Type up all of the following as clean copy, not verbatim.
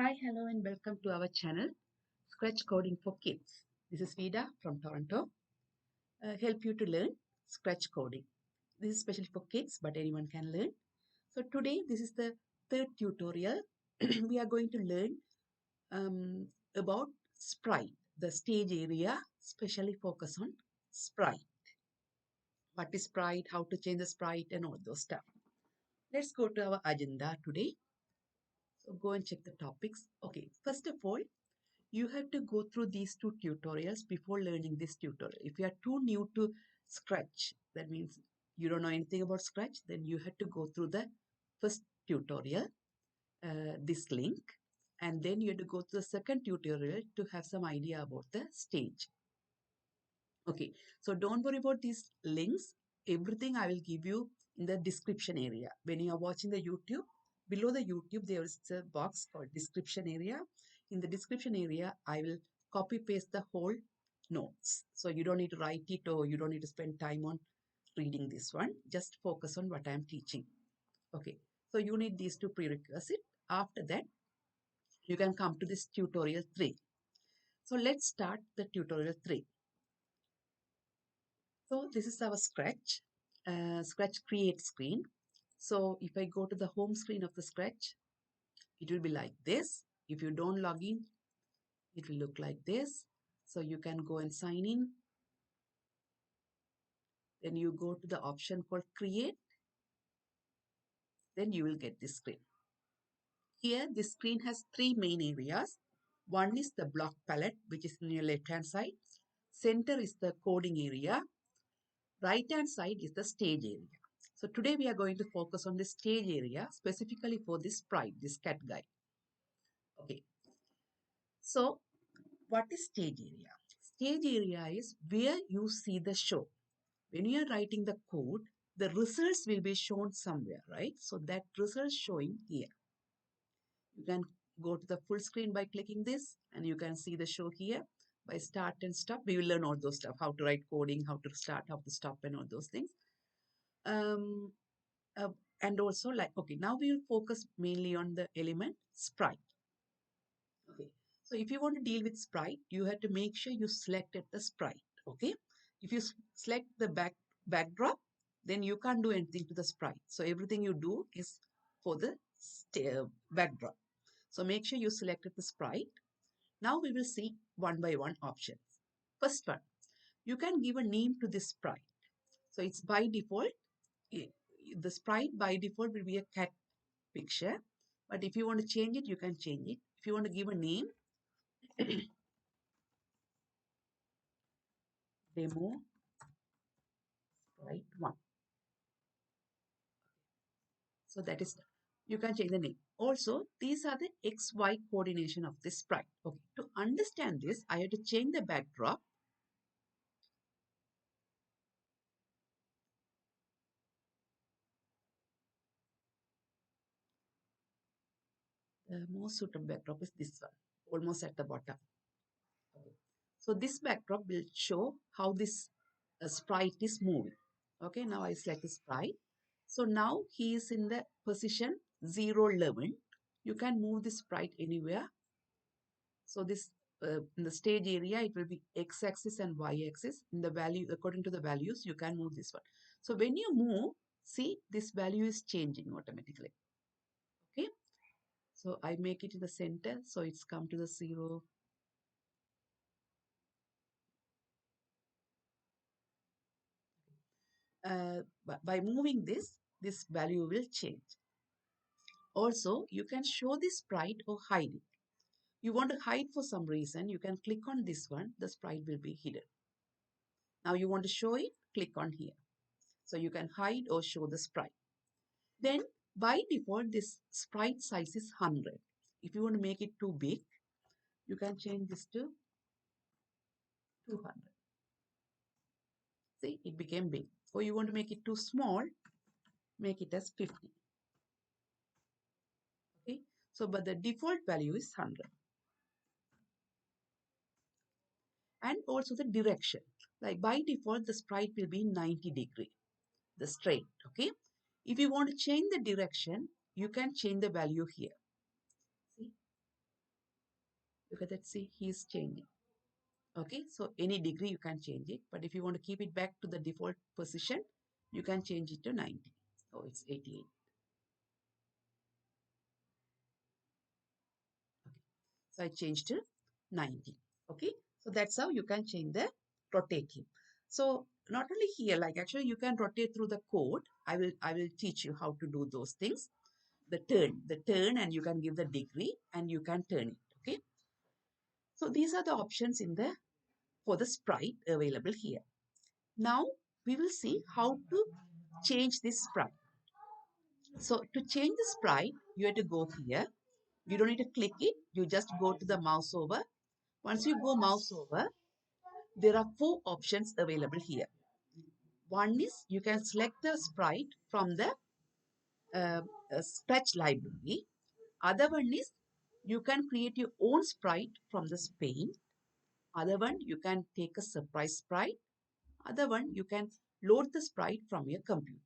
Hi, hello, and welcome to our channel, Scratch Coding for Kids. This is Vida from Toronto. Help you to learn Scratch coding. This is especially for kids, but anyone can learn. So today, this is the third tutorial. We are going to learn about Sprite, the stage area, especially focus on Sprite. What is Sprite, how to change the Sprite, and all those stuff. Let's go to our agenda today. So go and check the topics. Okay, first of all, you have to go through these two tutorials before learning this tutorial. If you are too new to Scratch, that means you don't know anything about Scratch, then you have to go through the first tutorial, this link, and then you have to go to the second tutorial to have some idea about the stage. Okay, so don't worry about these links. Everything I will give you in the description area. When you are watching the YouTube, below the YouTube, there is a box called description area. In the description area, I will copy paste the whole notes. So you don't need to write it or you don't need to spend time on reading this one. Just focus on what I am teaching. Okay, so you need these two prerequisites. After that, you can come to this tutorial 3. So let's start the tutorial 3. So this is our Scratch, Scratch create screen. So if I go to the home screen of the Scratch, it will be like this. If you don't log in, it will look like this. So you can go and sign in. Then you go to the option called create. Then you will get this screen. Here, this screen has 3 main areas. One is the block palette, which is in your left-hand side. Center is the coding area. Right-hand side is the stage area. So today we are going to focus on the stage area, specifically for this sprite, this cat guy. Okay. So what is stage area? Stage area is where you see the show. When you are writing the code, the results will be shown somewhere, right? So that result showing here. You can go to the full screen by clicking this, and you can see the show here by start and stop. We will learn all those stuff, how to write coding, how to start, how to stop, and all those things. Um, and also okay, now we will focus mainly on the element sprite. Okay, so if you want to deal with sprite, you have to make sure you selected the sprite. Okay, if you select the backdrop, then you can't do anything to the sprite. So everything you do is for the backdrop. So make sure you selected the sprite. Now we will see one by one options. First one, you can give a name to this sprite. So it's by default, the sprite by default will be a cat picture, but if you want to change it, you can change it. If you want to give a name, demo sprite 1. So that is, you can change the name. Also, these are the XY coordination of this sprite. Okay, to understand this, I have to change the backdrop. The most suitable backdrop is this one, almost at the bottom. Okay. So this backdrop will show how this sprite is moving. Okay, now I select the sprite. So now he is in the position 0, 11. You can move the sprite anywhere. So this in the stage area, it will be x-axis and y-axis. In the value, according to the values, you can move this one. So when you move, see, this value is changing automatically. Okay. So I make it in the center. So it's come to the 0. By moving this value will change. Also, you can show the sprite or hide it. You want to hide for some reason, you can click on this one, the sprite will be hidden. Now you want to show it, click on here. So you can hide or show the sprite. Then by default, this sprite size is 100. If you want to make it too big, you can change this to 200. See, it became big. Or you want to make it too small, make it as 50. Okay, so but the default value is 100. And also the direction. Like by default, the sprite will be 90 degree, the straight. Okay. If you want to change the direction, you can change the value here. See, Look at that, see, he is changing. Okay, so any degree you can change it, but if you want to keep it back to the default position, you can change it to 90. Oh, it's 88. Okay, so I changed to 90. Okay, so that's how you can change the rotate him. So not only here, like actually you can rotate through the code. I will teach you how to do those things. The turn, and you can give the degree and you can turn it. Okay, so these are the options in the for the sprite available here. Now we will see how to change this sprite. So to change the sprite, you have to go here. You don't need to click it. You just go to the mouse over. Once you go mouse over, there are four options available here. One is you can select the sprite from the uh, sketch library. Other one is you can create your own sprite from the pane. Other one, you can take a surprise sprite. Other one, you can load the sprite from your computer.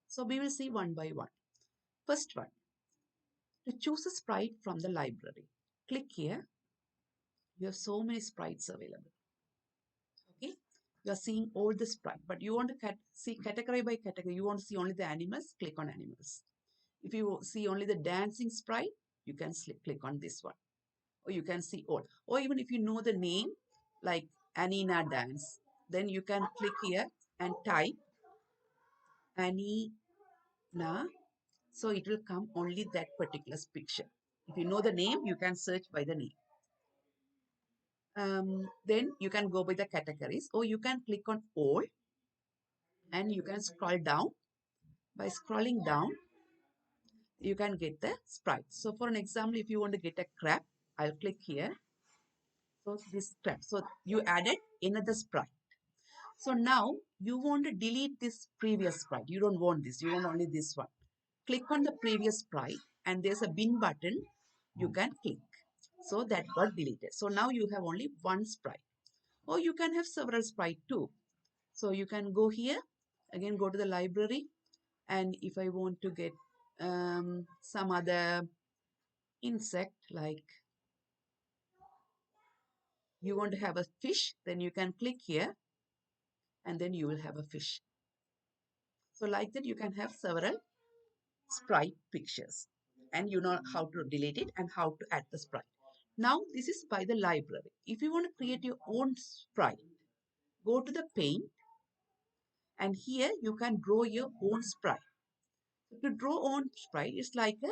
So we will see one by one. First one, to choose a sprite from the library. Click here. You have so many sprites available. Okay. You are seeing all the sprite, but you want to see category by category. You want to see only the animals, click on animals. If you see only the dancing sprite, you can click on this one. Or you can see all. Or even if you know the name, like Anina dance, then you can click here and type Anina. So it will come only that particular picture. If you know the name, you can search by the name. Then you can go by the categories, or you can click on all and you can scroll down. By scrolling down, you can get the sprite. So for an example, if you want to get a crab, I'll click here. So this crab. So you added another sprite. So now you want to delete this previous sprite. You don't want this. You want only this one. Click on the previous sprite and there's a bin button. You can click. So that got deleted. So now you have only one sprite. Or you can have several sprite too. So you can go here. Again, go to the library. And if I want to get some other insect, like you want to have a fish, then you can click here and then you will have a fish. So like that, you can have several sprite pictures and you know how to delete it and how to add the sprite. Now this is by the library. If you want to create your own sprite, go to the paint and here you can draw your own sprite. To draw own sprite is like a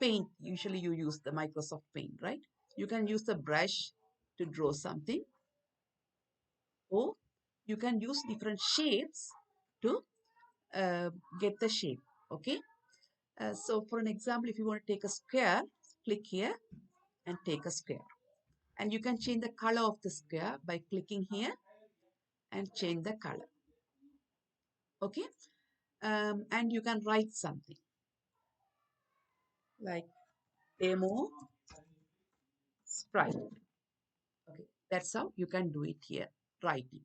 paint. Usually you use the Microsoft Paint, right? You can use the brush to draw something, or you can use different shapes to get the shape. Okay. So for an example, if you want to take a square, click here and take a square. And you can change the color of the square by clicking here and change the color. Okay. And you can write something like demo sprite. Okay. That's how you can do it here. Write it.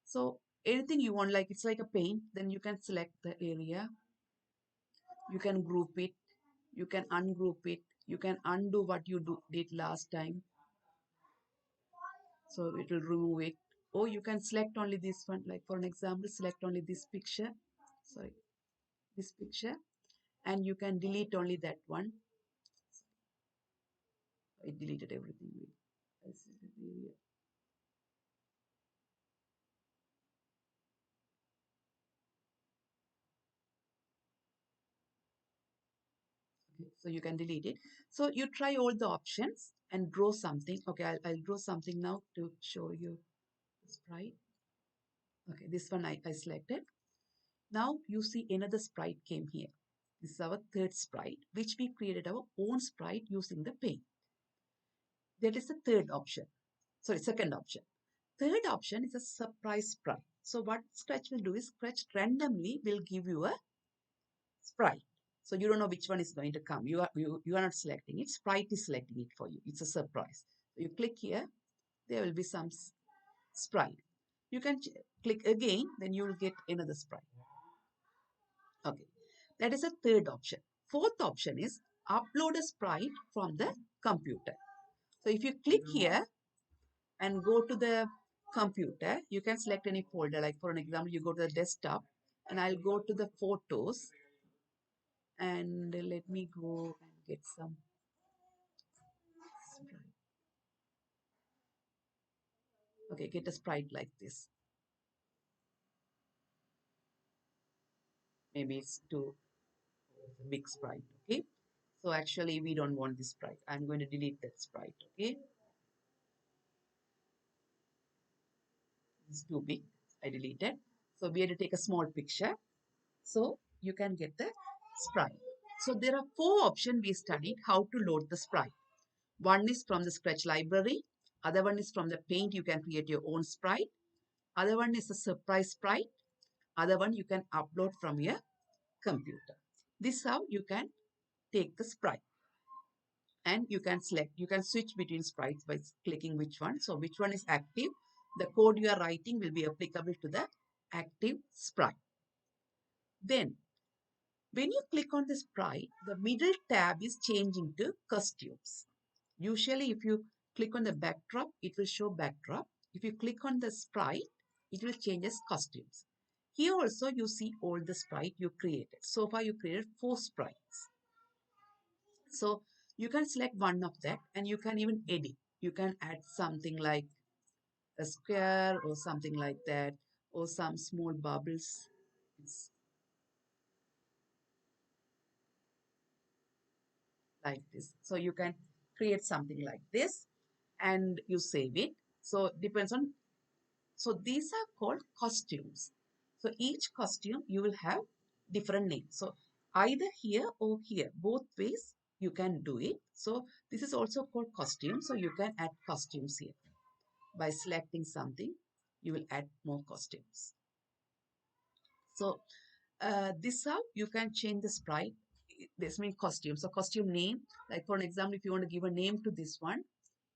So anything you want, like it's like a paint, then you can select the area. You can group it. You can ungroup it. You can undo what you did last time. So it will remove it. Or you can select only this one. Like for an example, select only this picture. Sorry, this picture. And you can delete only that one. I deleted everything. Okay, so you can delete it. So you try all the options and draw something. Okay, I'll draw something now to show you the sprite. Okay, this one I selected. Now you see another sprite came here. This is our third sprite, which we created our own sprite using the paint. That is the third option. Sorry, second option. Third option is a surprise sprite. So what Scratch will do is Scratch randomly will give you a sprite. So you don't know which one is going to come. You are not selecting it. Sprite is selecting it for you. It's a surprise. So you click here. There will be some sprite. You can click again. Then you will get another sprite. Okay. That is a third option. Fourth option is upload a sprite from the computer. So if you click here and go to the computer, you can select any folder. Like for an example, you go to the desktop and I'll go to the photos and let me go and get some Sprite. Okay, get a Sprite like this. Maybe it's too big Sprite, okay? So actually we don't want this Sprite. I'm going to delete that Sprite, okay? It's too big. I deleted. So we had to take a small picture. So you can get the Sprite. So there are 4 options we studied how to load the Sprite. One is from the Scratch library. Other one is from the Paint. You can create your own Sprite. Other one is a surprise Sprite. Other one you can upload from your computer. This is how you can take the Sprite. And you can switch between sprites by clicking which one. So which one is active, the code you are writing will be applicable to the active sprite. Then when you click on the sprite, the middle tab is changing to costumes. Usually if you click on the backdrop, it will show backdrop. If you click on the sprite, it will change as costumes. Here also you see all the sprite you created. So far you created 4 sprites. So you can select one of that and you can even edit. You can add something like a square or something like that, or some small bubbles. It's like this. So you can create something like this and you save it. So depends on, so these are called costumes. So each costume you will have different names. So either here or here, both ways you can do it. So this is also called costume. So you can add costumes here. By selecting something, you will add more costumes. So this how you can change the sprite. This means costume. So costume name, like for an example, if you want to give a name to this one,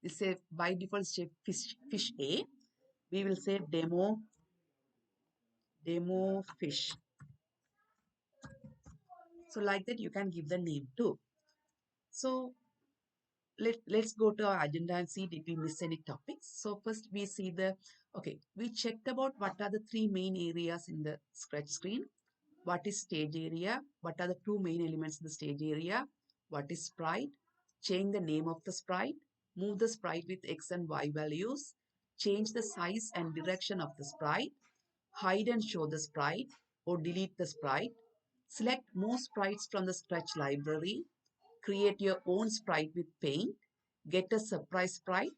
we say by default say fish A. We will say demo fish. So like that you can give the name too. So let's go to our agenda and see did we miss any topics. So first we see okay, we checked about what are the 3 main areas in the scratch screen. What is stage area? What are the 2 main elements in the stage area? What is sprite? Change the name of the sprite. Move the sprite with X and Y values. Change the size and direction of the sprite. Hide and show the sprite or delete the sprite. Select more sprites from the Scratch library. Create your own sprite with Paint. Get a surprise sprite.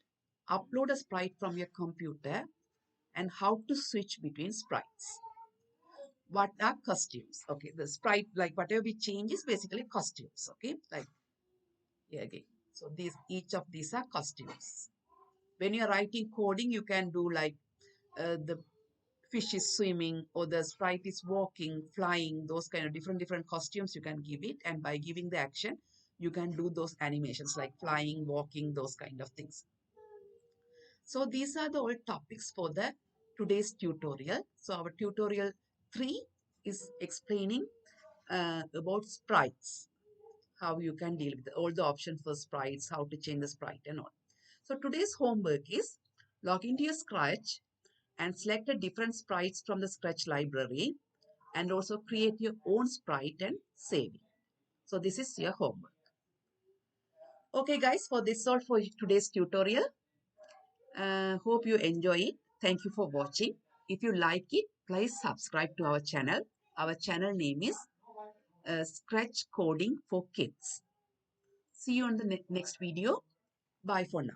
Upload a sprite from your computer. And how to switch between sprites. What are costumes? Okay, the sprite, like whatever we change is basically costumes. Okay, like here again. So these, each of these are costumes. When you're writing coding, you can do like the fish is swimming or the sprite is walking, flying, those kind of different costumes you can give it. And by giving the action, you can do those animations like flying, walking, those kind of things. So these are the all topics for the today's tutorial. So our tutorial 3 is explaining about sprites, how you can deal with all the options for sprites, how to change the sprite and all. So today's homework is log into your Scratch and select a different sprites from the Scratch library and also create your own sprite and save it. So this is your homework. Okay guys, for this all for today's tutorial. Hope you enjoy it. Thank you for watching. If you like it, please subscribe to our channel. Our channel name is Scratch Coding for Kids. See you on the next video. Bye for now.